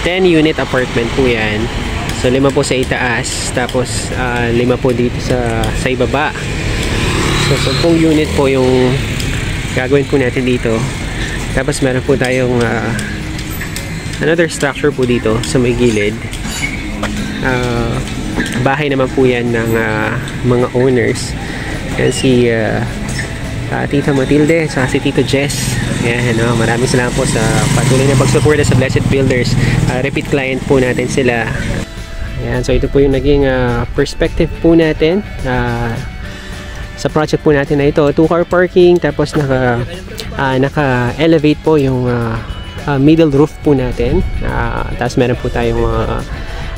10-unit apartment po yan. So 5 po sa itaas, tapos 5 po dito sa ibaba. So 10 unit po yung gagawin po natin dito. Tapos meron po tayong another structure po dito sa may gilid. Bahay naman po yan ng mga owners. Yan si Tita Matilde at si Tito Jess. Yan, maraming salamat po sa patuloy na pagsuporta sa Blessed Builders. Repeat client po natin sila. Yan, so ito po yung naging perspective po natin sa project po natin na ito. 2-car parking, tapos naka-elevate po yung middle roof po natin. Tapos meron po tayong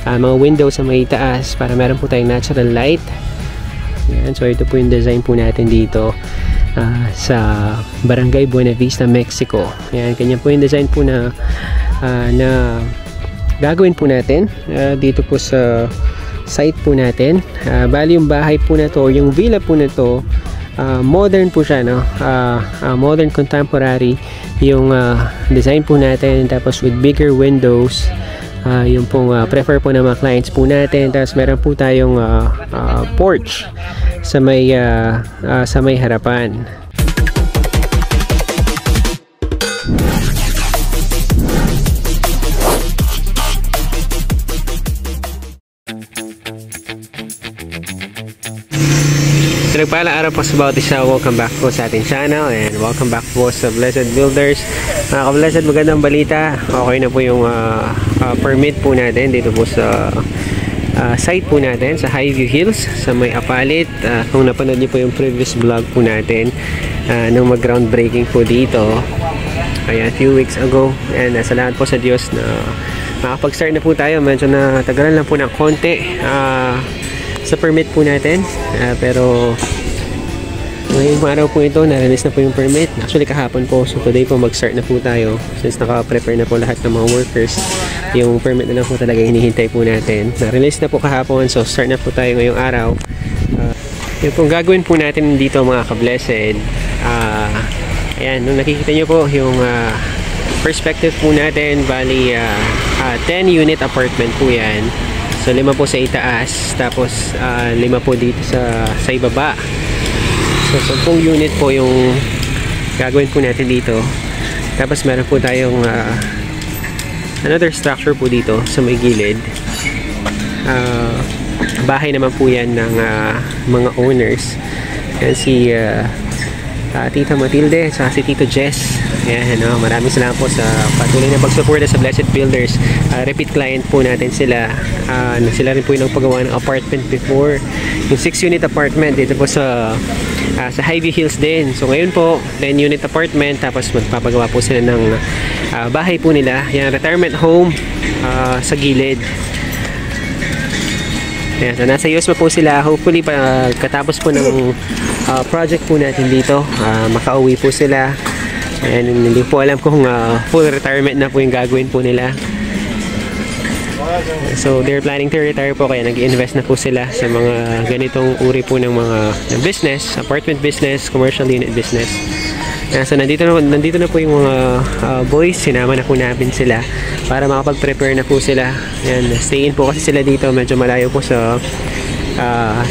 mga windows sa may taas para meron po tayong natural light. Yan, so ito po yung design po natin dito sa Barangay Buena Vista, Mexico. Yan, kanya po yung design po na gagawin po natin dito po sa site po natin. Bali yung bahay po na to, yung villa po na to, modern po siya, no? Modern contemporary yung design po natin, tapos with bigger windows. Yung pong prefer po ng mga clients po natin. Tapos meron po tayong porch sa may harapan. Nagpalang araw po sa bawat isa. Welcome back po sa ating channel and welcome back po sa Blessed Builders. Mga ka-Blessed, magandang balita. Okay na po yung permit po natin dito po sa site po natin sa Highview Hills sa may Apalit. Kung napanood niyo po yung previous vlog po natin nung mag-groundbreaking po dito, ayan, few weeks ago. And salamat po sa Diyos na makapag-start na po tayo. Medyo na tagalan lang po ng konti sa permit po natin, pero ngayong araw po ito na-release na po yung permit. Actually kahapon po, so today po mag-start na po tayo since naka-prepare na po lahat ng mga workers. Yung permit na lang po talaga hinihintay po natin. Na-release na po kahapon, so start na po tayo ngayong araw. Yung pong gagawin po natin dito mga ka-Blessed, ayan, nung nakikita nyo po yung perspective po natin, bali 10-unit apartment po yan. So 5 po sa itaas, tapos 5 po dito sa ibaba. So 10 unit po yung gagawin po natin dito. Tapos meron po tayong another structure po dito sa may gilid. Bahay naman po yan ng mga owners. Yan si Tita Matilde at si Tito Jess. Yan, maraming salamat po sa patuloy na pagsuporta sa Blessed Builders. Repeat client po natin sila. Sila rin po yung nagpagawa ng apartment before. Yung 6-unit apartment dito po sa Highview Hills din. So ngayon po 10-unit apartment, tapos magpapagawa po sila ng bahay po nila. Yan, retirement home sa gilid. Yan, so nasa US pa po sila. Hopefully pagkatapos po ng project po natin dito, makauwi po sila. And hindi po alam kung full retirement na po yung gagawin po nila. So they're planning to retire po, kaya nag-invest na po sila sa mga ganitong uri po ng mga business, apartment business, commercial unit business. So nandito na po yung mga boys. Sinama na po namin sila para makapag-prepare na po sila. Yan, stay in po kasi sila dito, medyo malayo po sa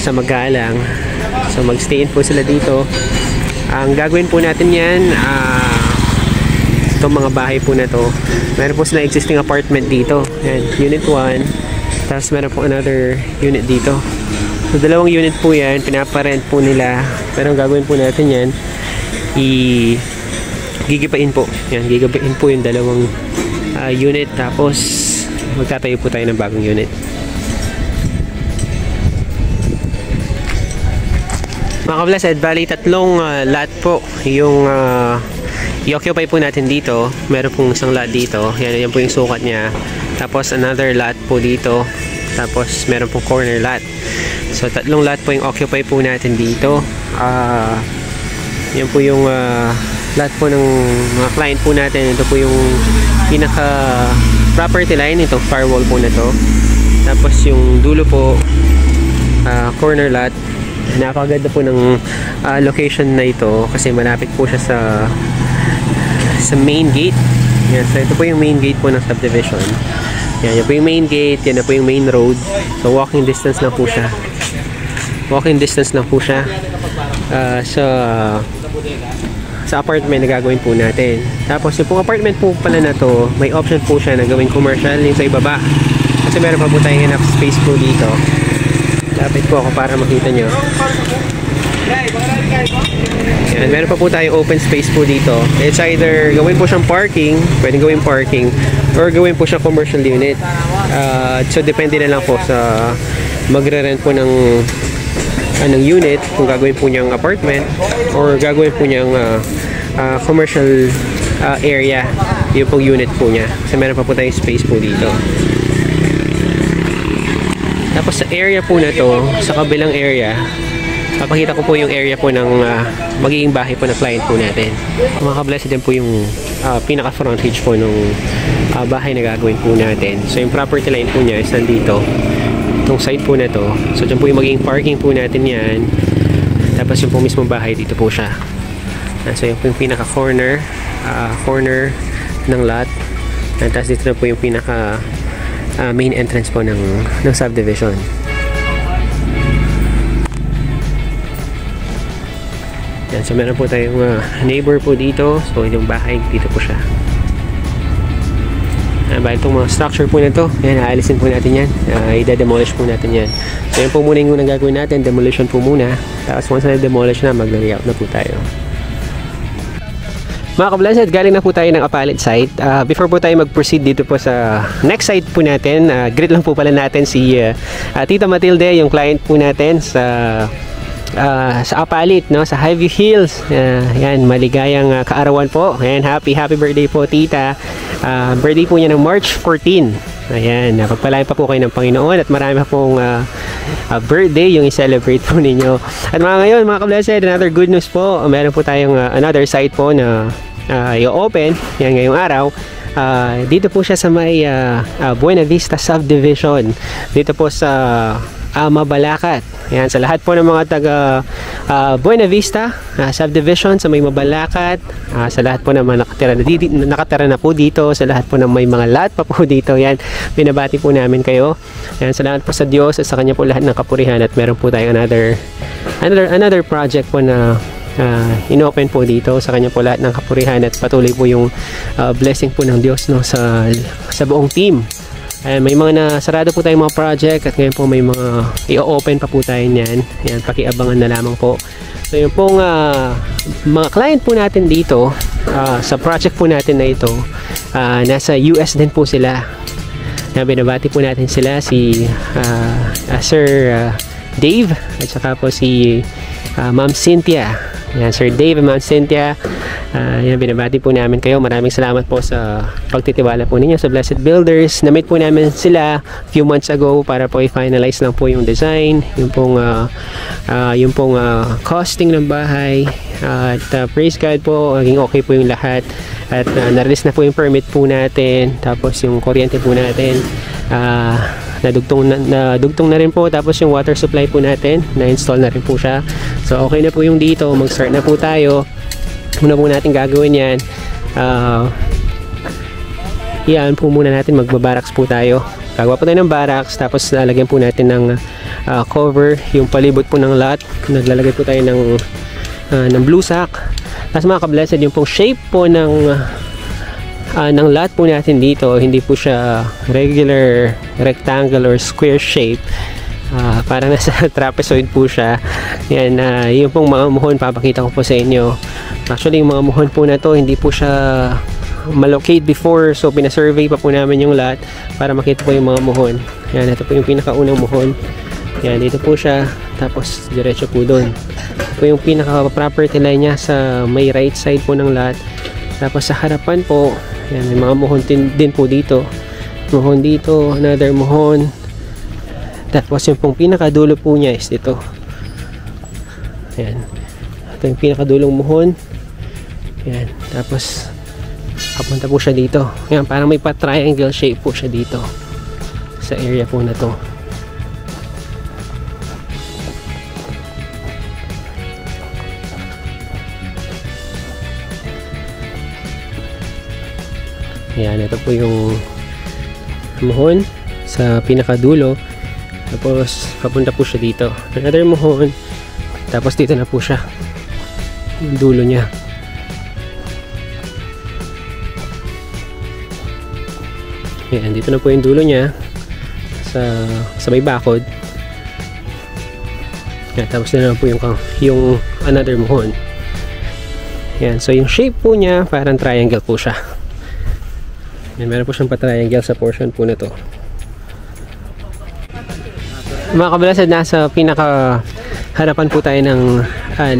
Magalang. So mag-stay in po sila dito. Ang gagawin po natin yan, itong mga bahay po na to, meron po sila existing apartment dito. Yan, unit 1, tapos meron po another unit dito. So 2 unit po yan, pinaparent po nila. Pero ang gagawin po natin yan, gigipain po. Yan, gigipain po yung 2 unit, tapos magtatayo po tayo ng bagong unit. Mga ka-Blessed, bali 3 lot po yung i-occupy po natin dito. Meron pong isang lot dito. Yan po yung sukat niya. Tapos another lot po dito. Tapos meron pong corner lot. So 3 lot po yung occupy po natin dito. Yan po yung lot po ng mga client po natin. Ito po yung pinaka property line. Itong firewall po na to. Tapos yung dulo po, corner lot. Napakaganda po ng location na ito kasi malapit po siya sa main gate. Yan, so ito po yung main gate po ng subdivision. Yan po yung main gate, yan na po yung main road. So walking distance lang po siya. Walking distance lang po siya sa apartment na gagawin po natin. Tapos yung pong apartment po pala na to, may option po siya na gawing commercial yung sa ibaba. Kasi meron pa po tayong enough space po dito. Lapit po ako para makita nyo. Yan, meron pa po tayong open space po dito. It's either gawin po siyang parking, pwedeng gawin parking, or gawin po siyang commercial unit. So depende na lang po sa magre-rent po ng unit, kung gagawin po niyang apartment or gagawin po niyang commercial area, yung pong unit po niya. Kasi meron pa po tayong space po dito. Tapos sa area po na to, sa kabilang area, papakita ko po yung area po ng magiging bahay po ng client po natin. Mga ka-blessed, din po yung pinaka frontage po ng bahay na gagawin po natin. So yung property line po niya is nandito, itong site po na to. So dyan po yung magiging parking po natin yan. Tapos yung po mismo bahay, dito po siya. So yung po yung pinaka corner ng lot. Tapos dito na po yung pinaka main entrance po ng subdivision. Yan, so meron po tayong neighbor po dito. So yung bahay, dito po siya. Bali itong mga structure po na to, yan, aalisin po natin yan. I-demolish po natin yan. So yan po muna yung unang gagawin natin, demolition po muna. Tapos once na demolish na, mag-layout na po tayo. Mga ka-blessed, galing na po tayo ng Apalit site. Before po tayo mag-proceed dito po sa next site po natin, greet lang po pala natin si Tita Matilde, yung client po natin sa Apalit, no, sa Highview Hills. Yan, maligayang kaarawan po. Ayan, happy birthday po, Tita. Birthday po niya ng March 14. Ayan, pagpalain pa po kayo ng Panginoon at marami pa pong birthday yung i-celebrate po ninyo. At ngayon, mga ka-blessed, another good news po. Meron po tayong another site po na i-open yan ngayong araw. Dito po siya sa may Buena Vista Subdivision. Dito po sa Mabalacat. Yan, sa lahat po ng mga taga Buena Vista Subdivision sa may Mabalacat, sa lahat po naman nakatira na po dito, sa lahat po na may mga lot pa po dito, yan, binabati po namin kayo. Yan, salamat po sa Diyos at sa kanya po lahat ng kapurihan. At meron po tayong another project po na inopen po dito, sa kanya po lahat ng kapurihan at patuloy po yung blessing po ng Diyos, no, sa buong team. May mga nasarado po tayong mga project at ngayon po may mga i-open pa po tayo niyan. Yan, pakiabangan na lamang po. So yung pong mga client po natin dito sa project po natin na ito, nasa US din po sila. Binabati po natin sila, si Sir Dave at saka po si Ma'am Cynthia. Yan, Sir Dave and Ma'am Cynthia, yan, binabati po namin kayo. Maraming salamat po sa pagtitiwala po ninyo sa Blessed Builders. Na-meet po namin sila few months ago para po i-finalize lang po yung design, yung pong costing ng bahay. At praise God po, naging okay po yung lahat. At na-release na po yung permit po natin. Tapos yung kuryente po natin, nadugtong na rin po. Tapos yung water supply po natin, na-install na rin po siya. So okay na po yung dito, mag-start na po tayo. Muna po natin gagawin yan, yan po muna natin, magbabaraks po tayo. Gagawa po tayo ng barracks, tapos lalagyan po natin ng cover yung palibot po ng lot. Naglalagay po tayo ng blue sack. Tapos mga ka-blessed, yung pong shape po ng lot po natin dito, hindi po siya regular rectangle or square shape. Parang nasa trapezoid po siya. Yan, yung pong mga muhon, papakita ko po sa inyo. Actually, yung mga muhon po na to, hindi po siya malocate before. So, pinasurvey pa po namin yung lot para makita po yung mga muhon. Yan, ito po yung pinakaunang muhon. Yan, dito po siya. Tapos, diretso po doon. Ito po yung pinaka-property line niya sa may right side po ng lot. Tapos, sa harapan po, yan, may mga muhon din po dito. Muhon dito, another muhon. Tapos yung pong pinakadulo po niya is ito. Ayan. Ito yung pinakadulong muhon. Ayan. Tapos papunta po siya dito. Ayan, parang may pa-triangle shape po siya dito sa area po na to. Ayan, ito po yung mohon sa pinakadulo. Tapos papunta po siya dito. Another mohon. Tapos dito na po siya. Yung dulo niya. Ayan, dito na po yung dulo niya sa may bakod. Ayan, tapos na po yung another mohon. Ayan, so yung shape po niya parang triangle po siya. Ayan, meron po siyang pa-triangle sa portion po na to. Mga kabalasad, nasa pinaka harapan po tayo ng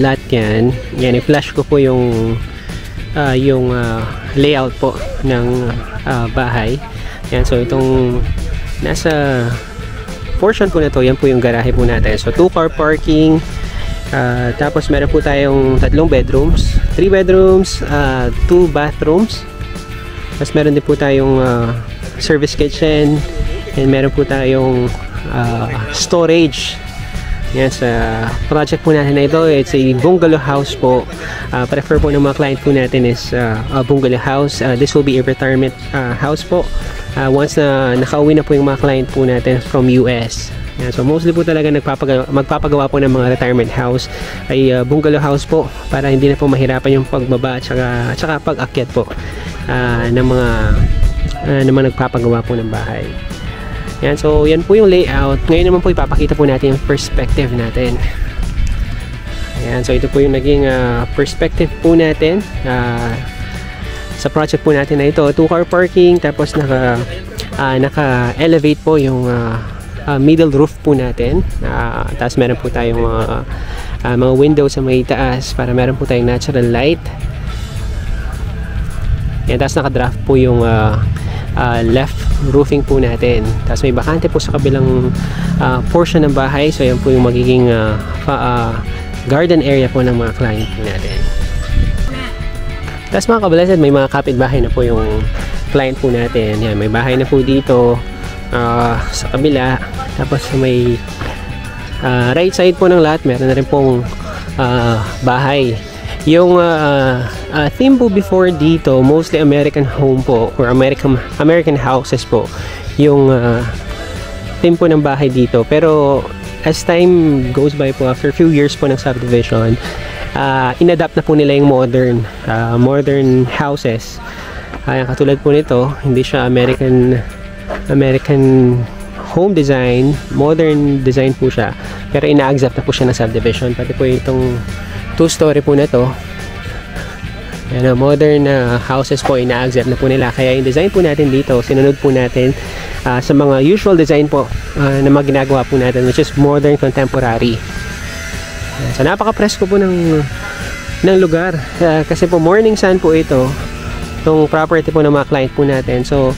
lot yan. Yan, i-flash ko po yung layout po ng bahay. Yan, so itong nasa portion po na to, yan po yung garahe po natin. So 2-car parking, tapos meron po tayong 3 bedrooms, 3 bedrooms, 2 bathrooms. Tapos meron din po tayong service kitchen, and meron po tayong storage. Yan, sa project po natin na ito, it's a bungalow house po. Prefer po ng mga client po natin is a bungalow house. This will be a retirement house po. Once na nakauwi na po yung mga client po natin from US. Yan, so mostly po talaga magpapagawa po ng mga retirement house ay bungalow house po, para hindi na po mahirapan yung pagbaba at saka pag-akyat po ng mga nagpapagawa po ng bahay. Yan, so yan po yung layout. Ngayon naman po ipapakita po natin yung perspective natin. Ayan, so ito po yung naging perspective po natin sa project po natin na ito. 2-car parking, tapos naka-elevate po yung middle roof po natin. Tapos meron po tayong mga windows sa may taas para meron po tayong natural light. Yan, tapos naka-draft po yung left roofing po natin. Tapos may bakante po sa kabilang portion ng bahay. So yan po yung magiging garden area po ng mga client po natin. Tapos mga kabalasad, may mga kapitbahay na po yung client po natin. Yan, may bahay na po dito sa kabila. Tapos may right side po ng lahat, meron na rin pong bahay. Yung theme po before dito, mostly American home po, or American houses po yung theme po ng bahay dito. Pero as time goes by po, after a few years po ng subdivision, inadapt na po nila yung modern houses. Katulad po nito, hindi siya American home design, modern design po siya, pero ina-accept na po siya ng subdivision. Pati po itong 2-story po na to, yan, modern houses po, ina-accept na po nila. Kaya yung design po natin dito, sinunod po natin sa mga usual design po na mga ginagawa po natin, which is modern contemporary. Yan, so napaka-presko po ng lugar, kasi po morning sun po itong property po ng mga client po natin. So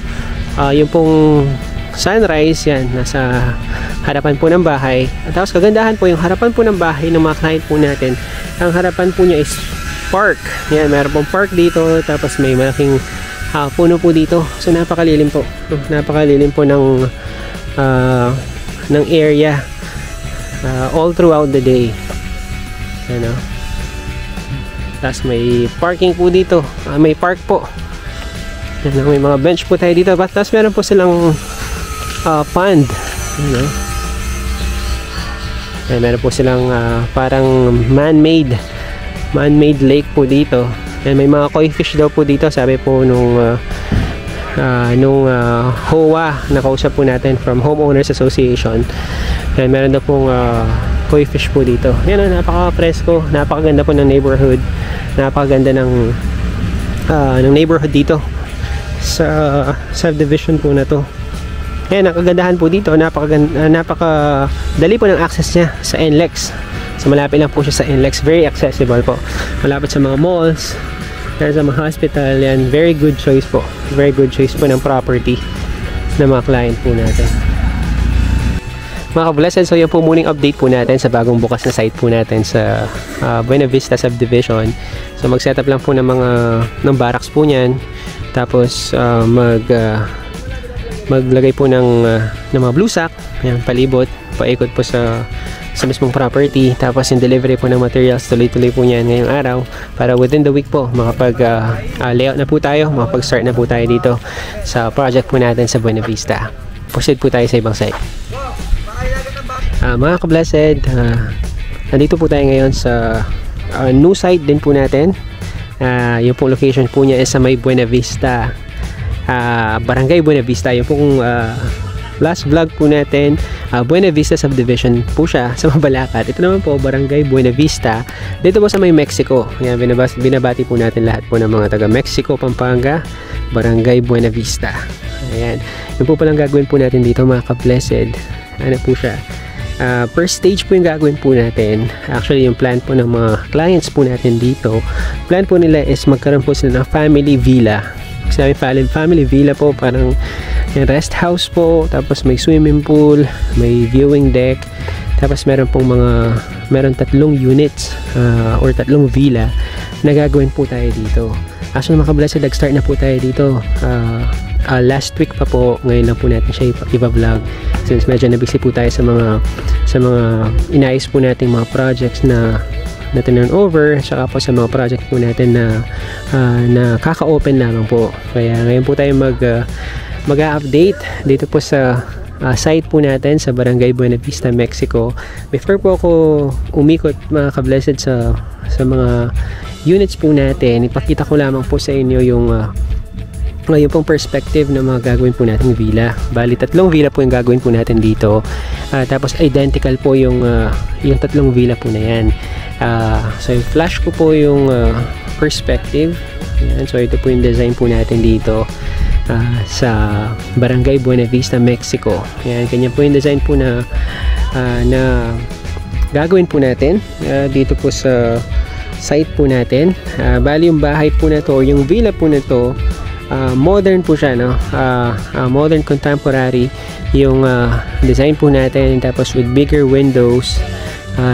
yung pong sunrise, yan, nasa harapan po ng bahay. At tapos kagandahan po, yung harapan po ng bahay ng mga client po natin, ang harapan po niya is park. Yan, meron pong park dito. Tapos may malaking puno po dito. So napakalilim po. Napakalilim po ng area all throughout the day. Ano? Tapos may parking po dito. May park po. Yan, may mga bench po tayo dito. Tapos meron po silang pond. Ano? Yan, meron po silang parang man-made lake po dito. Yan, may mga koi fish daw po dito, sabi po nung HOA na kausap po natin from Homeowners Association. Yan, meron daw pong koi fish po dito. Yan, napaka-presko, napakaganda po ng neighborhood, napakaganda ng neighborhood dito sa subdivision po na to. Ayan, ang kagandahan po dito, napakadali po ng access niya sa NLEX. So malapit lang po siya sa NLEX, very accessible po. Malapit sa mga malls, sa mga hospital, yan, very good choice po. Very good choice po ng property ng mga client po natin. Mga kablessed, so yan po muning update po natin sa bagong bukas na site po natin sa Buena Vista Subdivision. So mag-setup lang po ng barracks po niyan. Tapos maglagay po ng mga blue sack, yan, palibot, paikot po sa sa mismong property. Tapos yung delivery po ng materials, tuloy-tuloy po niyan ngayong araw para within the week po makapag layout na po tayo, makapag-start na po tayo dito sa project po natin sa Buena Vista. Proceed po tayo sa ibang site. Mga ka-blessed, nandito po tayo ngayon sa new site din po natin. Yung pong location po niya is sa may Buena Vista, Barangay Buena Vista. Yung pong last vlog po natin, Buena Vista Subdivision po siya sa Mabalacat. Ito naman po, Barangay Buena Vista, dito po sa may Mexico. Yan, binabati po natin lahat po ng mga taga Mexico, Pampanga, Barangay Buena Vista. Ayan, yun po palang gagawin po natin dito, mga ka-blessed. Ano po siya, first stage po yung gagawin po natin. Actually, yung plan po ng mga clients po natin dito, plan po nila is magkaroon po sila ng family villa. Sinabi family villa po, parang yung rest house po, tapos may swimming pool, may viewing deck, tapos meron tatlong units or tatlong villa na gagawin po tayo dito. Actually, mga ka-blessed, nag-start na po tayo dito last week pa po. Ngayon lang po natin siya iba-vlog since medyo na-busy po tayo sa mga inayos po nating mga projects na turn over, saka po sa mga project po natin na kaka-open lamang po. Kaya ngayon po tayo mag-update dito po sa site po natin sa Barangay Buena Vista, Mexico. Before po ako umikot, mga ka-blessed, sa mga units po natin, ipakita ko lamang po sa inyo yung pong perspective ng mga gagawin po nating villa. Bali, tatlong villa po yung gagawin po natin dito. Tapos identical po yung tatlong villa po na yan. So flash ko po yung perspective. Ayan, so ito po yung design po natin dito sa Barangay Buena Vista, Mexico. Ayan, ganyan po yung design po na gagawin po natin dito po sa site po natin. Bali, yung bahay po na to, yung villa po na to, modern po siya, no? Modern contemporary yung design po natin, tapos with bigger windows.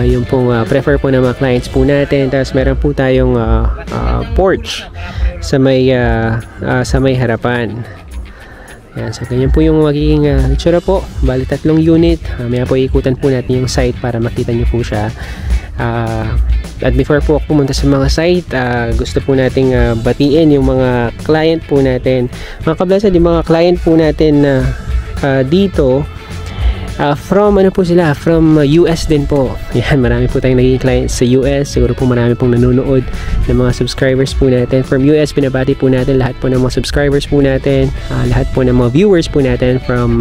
Yung pong prefer po ng mga clients po natin. Tapos meron po tayong porch sa may harapan. Yan, so ganyan po yung magiging itsura po. Bali, tatlong unit. Maya po ikutan po natin yung site para makita nyo po siya. At before po ako pumunta sa mga site, gusto po nating batiin yung mga client po natin. Mga ka-blessed, yung mga client po natin dito, from US din po. Yan, marami po tayong naging clients sa US. Siguro po marami pong nanonood ng mga subscribers po natin from US. Pinabati po natin lahat po ng mga subscribers po natin, lahat po ng mga viewers po natin from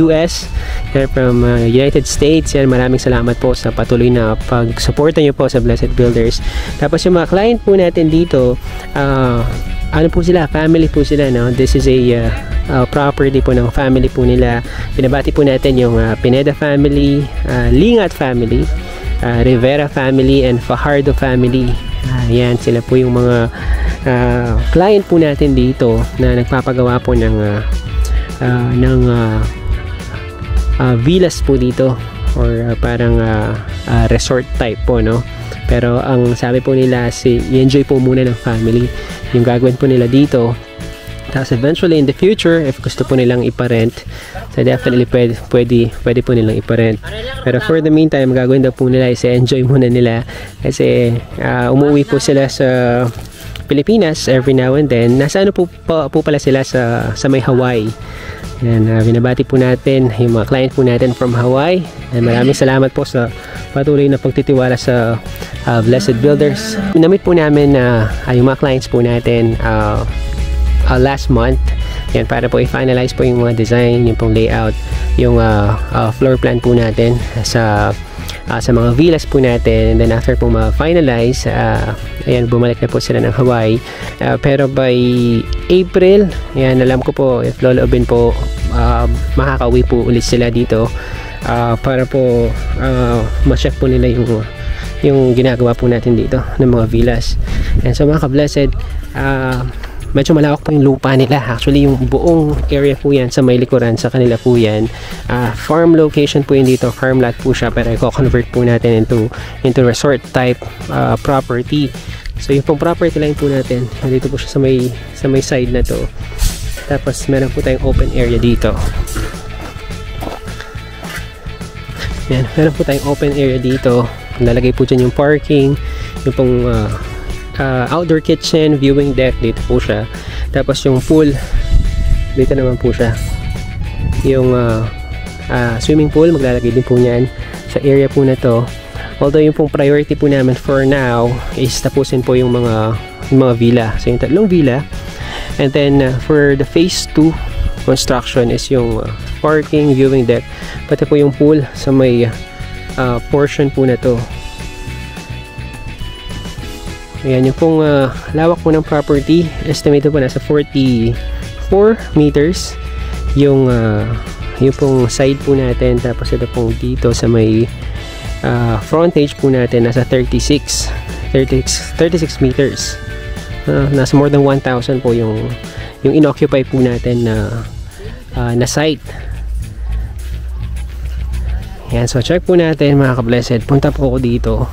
US, yan, from United States. Yan, maraming salamat po sa patuloy na pag-suporta nyo po sa Blessed Builders. Tapos yung mga client po natin dito, ano po sila, family po sila, no? This is a property po ng family po nila. Pinabati po natin yung Pineda family, Lingat family, Rivera family, and Fajardo family. Yan, sila po yung mga client po natin dito na nagpapagawa po ng villas po dito, or parang resort type po, no? Pero ang sabi po nila, i-enjoy po muna ng family yung gagawin po nila dito. Tapos eventually in the future, if gusto po nilang iparent, so definitely pwede po nilang iparent. Pero for the meantime, gagawin daw po nila is enjoy muna nila, kasi umuwi po sila sa Pilipinas every now and then. Nasa ano po pala sila sa may Hawaii. Yan, binabati po natin yung mga client po natin from Hawaii. And maraming salamat po sa patuloy na pagtitiwala sa Blessed Builders. Namit po namin yung mga clients po natin last month. Yan, para po i-finalize po yung mga design, yung pong layout, yung floor plan po natin sa mga villas po natin. And then after po ma-finalize, ayan, bumalik na po sila ng Hawaii. Pero by April, ayan, alam ko po, if loloobin po, makakauwi po ulit sila dito para po ma-check po nila yung ginagawa po natin dito ng mga villas. And so mga ka-blessed, medyo malawak po yung lupa nila. Actually, yung buong area po yan sa may likuran, sa kanila po yan. Farm location po yun dito. Farm lot po siya, pero i-convert po natin into resort type property. So yung pong property line po natin, dito po siya sa may side na to. Tapos meron po tayong open area dito. Yan, meron po tayong open area dito. Lalagay po dyan yung parking, yung pong outdoor kitchen, viewing deck, dito po siya. Tapos yung pool, dito naman po siya. Yung swimming pool, maglalagay din po niyan sa area po na to. Although yung pong priority po namin for now is tapusin po yung mga villa. So yung tatlong villa. And then for the phase 2 construction is yung parking, viewing deck, pati po yung pool sa may portion po na to. Ayan, yung pong lawak po ng property, estimated po nasa 44 meters yung pong side po natin. Tapos ito pong dito sa may frontage po natin nasa 36 meters. Nasa more than 1,000 po yung inoccupy po natin na site. Yan, so check po natin mga ka-blessed. Punta po ako dito.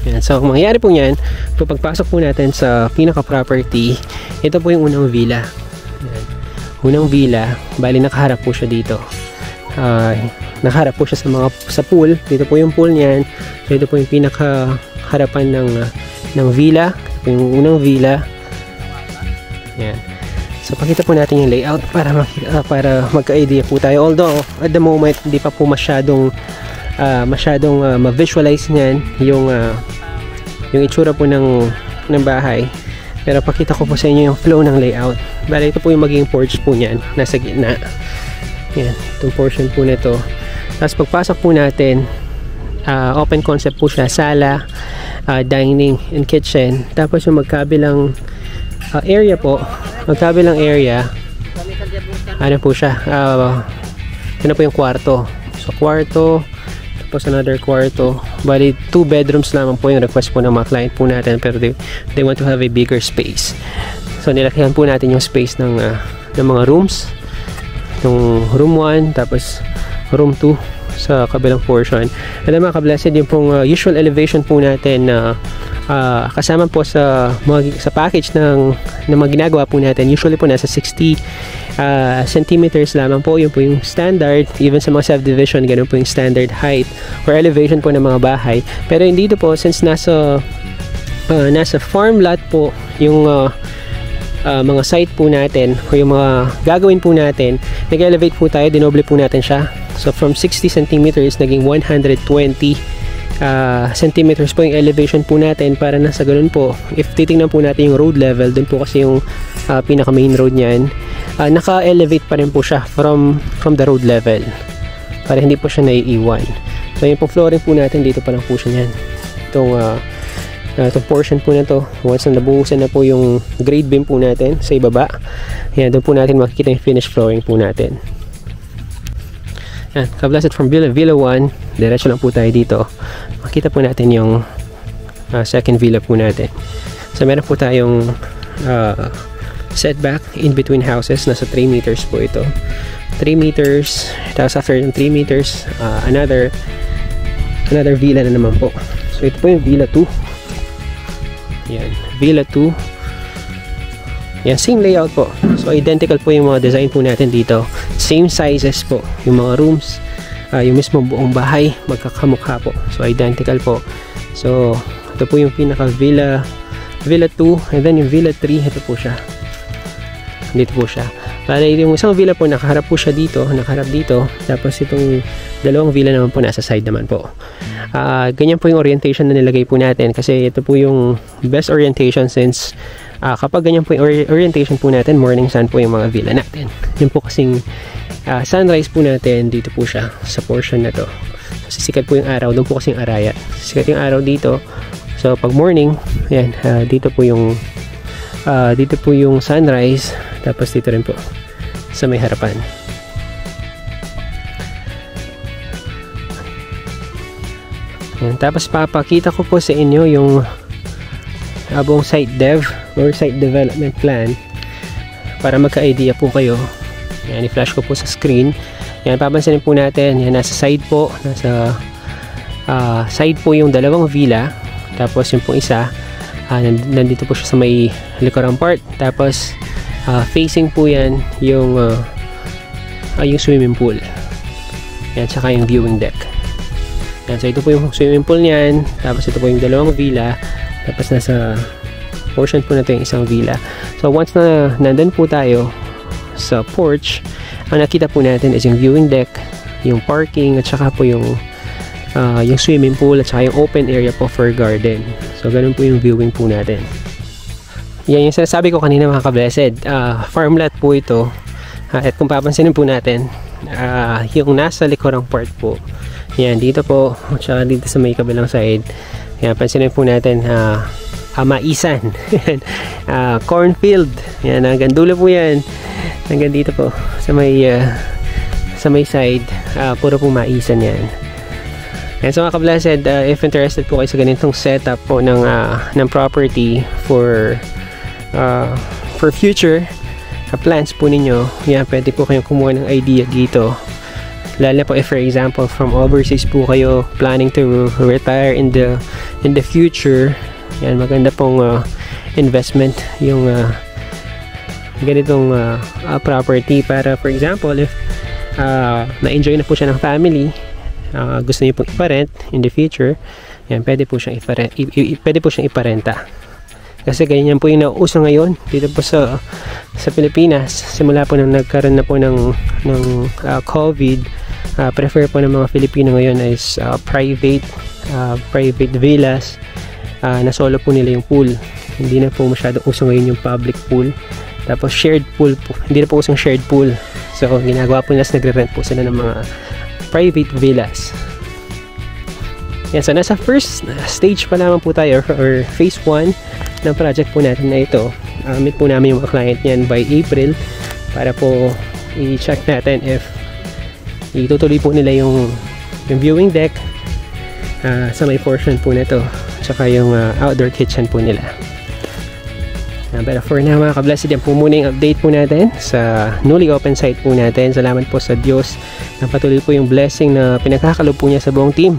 Yan, so ang mangyayari po niyan, pagpasok po natin sa pinaka-property, ito po yung unang villa. Yan. Unang villa, bali nakaharap po siya dito. Nakaharap po siya sa pool. Dito po yung pool niyan. So ito po yung pinaka-harapan ng villa. Ito po yung unang villa. Yan. So pakita po natin yung layout para magka-idea po tayo. Although at the moment hindi pa po masyadong ma-visualize niyan yung itsura po ng bahay. Pero pakita ko po sa inyo yung flow ng layout. Bale ito po yung magiging porch po niyan, nasa gitna. Yan, itong portion po nito. Tapos pagpasok po natin, open concept po siya, sala, dining and kitchen. Tapos yung magkabilang area po, magkabilang area, ano po siya, ano po yung kwarto. So kwarto, tapos another kwarto. Bali 2 bedrooms lamang po yung request po ng mga client po natin, pero they want to have a bigger space. So nilakihan po natin yung space ng mga rooms. Yung room 1, tapos room 2 sa kabilang portion. At mga ka-blessed, yung pong usual elevation po natin na kasama po sa package ng mga ginagawa po natin, usually po nasa 60 centimeters lamang po. Yun po yung standard. Even sa mga subdivision, ganun po yung standard height or elevation po ng mga bahay. Pero hindi dito po, since nasa farm lot po yung mga site po natin o yung mga gagawin po natin, nag-elevate po tayo, dinoble po natin siya. So from 60 centimeters naging 120 centimeters po yung elevation po natin, para nasa ganun po, if titingnan po natin yung road level, dun po kasi yung pinaka main road niyan, naka-elevate pa rin po siya from the road level, para hindi po siya naiiwan. So yung po flooring po natin, dito pa lang po siya niyan. Itong portion po na to, once na nabuhusan na po yung grade beam po natin sa ibaba, yan, doon po natin makikita yung finished flooring po natin. Yan, ka-blessed, from Villa 1, diretso lang po tayo dito. Makita po natin yung second villa po natin. So meron po tayong setback in between houses, nasa 3 meters po ito. 3 meters, tapos after yung 3 meters, another villa na naman po. So ito po yung Villa 2. Yan, Villa 2. Yan, same layout po. So identical po yung mga design po natin dito. Same sizes po. Yung mga rooms, yung mismo buong bahay, magkakamukha po. So identical po. So ito po yung pinaka Villa 2, and then yung Villa 3, ito po siya. Dito po siya. Para yung isang villa po, nakaharap po siya dito, nakaharap dito. Tapos itong dalawang villa naman po, nasa side naman po. Ganyan po yung orientation na nilagay po natin, kasi ito po yung best orientation, since kapag ganyan po yung orientation po natin, morning sun po yung mga villa natin. Yun po kasing sunrise po natin, dito po siya sa portion na to. So, sisikat po yung araw, doon po kasing arayat. Sisikat yung araw dito. So pag morning, yan, dito po yung sunrise, tapos dito rin po sa may harapan. Yan, tapos papakita ko po sa inyo yung buong site dev or site development plan, para magka-idea po kayo. Yan, i-flash ko po sa screen. Yan, papansinin po natin, yan, nasa side po, nasa side po yung dalawang villa, tapos yung pong isa nandito po siya sa may likurang part. Tapos facing po yan yung yung swimming pool. Yan, tsaka yung viewing deck. Yan, so ito po yung swimming pool niyan. Tapos ito po yung dalawang villa. Tapos nasa portion po na ito yung isang villa. So once na nandun po tayo sa porch, ang nakita po natin is yung viewing deck, yung parking, at saka po yung swimming pool, at saka yung open area po for garden. So ganun po yung viewing po natin. Yan yung sinasabi ko kanina mga ka-blessed. Farmland po ito. At kung papansinin po natin, yung nasa likurang part po, yan dito po, at saka dito sa may kabilang side, yan, pansinin po natin maisan. Cornfield, yan, hanggang dulo po yan, hanggang dito po sa may side, puro po maisan yan. And so mga ka-blessed, if interested po kayo sa ganitong setup po ng property for future plans po ninyo, yan, pwede po kayong kumuha ng idea dito. Lalo po if for example from overseas po kayo planning to retire in the future, yan, maganda pong investment yung ganitong property para for example if na-enjoy na po siya ng family, gusto niyo pong iparent in the future, yan, pwede po siyang iparenta. Kasi ganyan po yung nauuso ngayon dito po sa Pilipinas. Simula po nang nagkaroon na po ng COVID, prefer po ng mga Filipino ngayon is private villas, na solo po nila yung pool. Hindi na po masyadong uso ngayon yung public pool. Tapos shared pool po, hindi na po usong shared pool. So ginagawa po nila, nagre-rent po sila ng mga private villas. Yan, so nasa first stage pa lamang po tayo, or phase 1 ng project po natin na ito. Meet po namin yung mga client niyan by April para po i-check natin if itutuloy po nila yung viewing deck sa may portion po nito, tsaka yung outdoor kitchen po nila. Pero for now mga ka-blessed, yan po muna yung update po natin sa newly open site po natin. Salamat po sa Diyos na patuloy po yung blessing na pinagkakalob po niya sa buong team